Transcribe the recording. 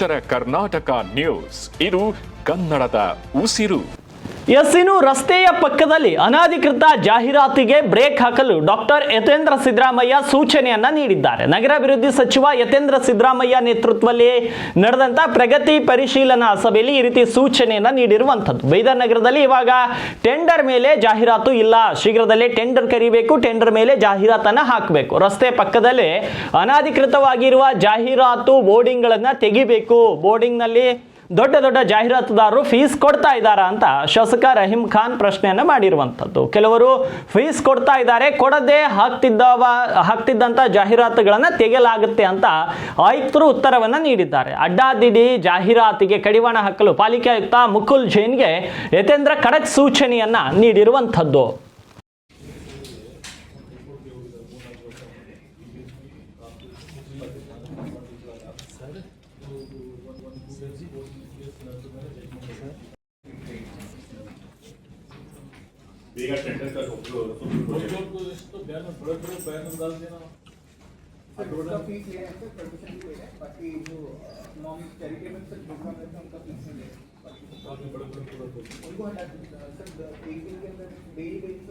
ಉತ್ತರ ಕರ್ನಾಟಕ ನ್ಯೂಸ್, ಇದು ಕನ್ನಡದ ಉಸಿರು. ಇನ್ನು ರಸ್ತೆಯ ಪಕ್ಕದಲ್ಲಿ ಅನಧಿಕೃತ ಜಾಹೀರಾತಿಗೆ ಬ್ರೇಕ್ ಹಾಕಲು ಡಾಕ್ಟರ್ ಯತೇಂದ್ರ ಸಿದ್ದರಾಮಯ್ಯ ಸೂಚನೆಯನ್ನ ನೀಡಿದ್ದಾರೆ. ನಗರಾಭಿವೃದ್ಧಿ ಸಚಿವ ಯತೇಂದ್ರ ಸಿದ್ದರಾಮಯ್ಯ ನೇತೃತ್ವದಲ್ಲಿ ನಡೆದಂತ ಪ್ರಗತಿ ಪರಿಶೀಲನಾ ಸಭೆಯಲ್ಲಿ ಈ ರೀತಿ ಸೂಚನೆಯನ್ನ ನೀಡಿರುವಂತದ್ದು. ಬೈದರ್ ನಗರದಲ್ಲಿ ಇವಾಗ ಟೆಂಡರ್ ಮೇಲೆ ಜಾಹೀರಾತು ಇಲ್ಲ, ಶೀಘ್ರದಲ್ಲೇ ಟೆಂಡರ್ ಕರಿಬೇಕು, ಟೆಂಡರ್ ಮೇಲೆ ಜಾಹೀರಾತನ್ನ ಹಾಕಬೇಕು. ರಸ್ತೆ ಪಕ್ಕದಲ್ಲಿ ಅನಧಿಕೃತವಾಗಿರುವ ಜಾಹೀರಾತು ಬೋರ್ಡಿಂಗ್ ಗಳನ್ನ ತೆಗಿಬೇಕು. ಬೋರ್ಡಿಂಗ್ ನಲ್ಲಿ ದೊಡ್ಡ ದೊಡ್ಡ ಜಾಹೀರಾತುದಾರರು ಫೀಸ್ ಕೊಡ್ತಾ ಇದ್ದಾರಾ ಅಂತ ಶಾಸಕ ರಹೀಂ ಖಾನ್ ಪ್ರಶ್ನೆಯನ್ನ ಮಾಡಿರುವಂಥದ್ದು. ಕೆಲವರು ಫೀಸ್ ಕೊಡ್ತಾ ಇದ್ದಾರೆ, ಕೊಡದೆ ಹಾಕ್ತಿದ್ದಂಥ ಜಾಹೀರಾತುಗಳನ್ನ ತೆಗೆಯಲಾಗುತ್ತೆ ಅಂತ ಆಯುಕ್ತರು ಉತ್ತರವನ್ನ ನೀಡಿದ್ದಾರೆ. ಅಡ್ಡಾದಿಡ್ಡಿ ಜಾಹೀರಾತಿಗೆ ಕಡಿವಾಣ ಹಾಕಲು ಪಾಲಿಕೆ ಆಯುಕ್ತ ಮುಕುಲ್ ಜೈನ್ಗೆ ಯತೇಂದ್ರ ಖಡಕ್ ಸೂಚನೆಯನ್ನ ನೀಡಿರುವಂಥದ್ದು. बेगा टेंडर का तो बयान में बड़े बयान डाल देना। उसका फीस ले हैं, परमिशन भी ले हैं, बाकी जो नॉन चैरिटेबल से प्रोग्राम रहता है उनका फीस नहीं ले, बाकी बड़े उनको हटा सर 1 दिन के अंदर डेली बेसिस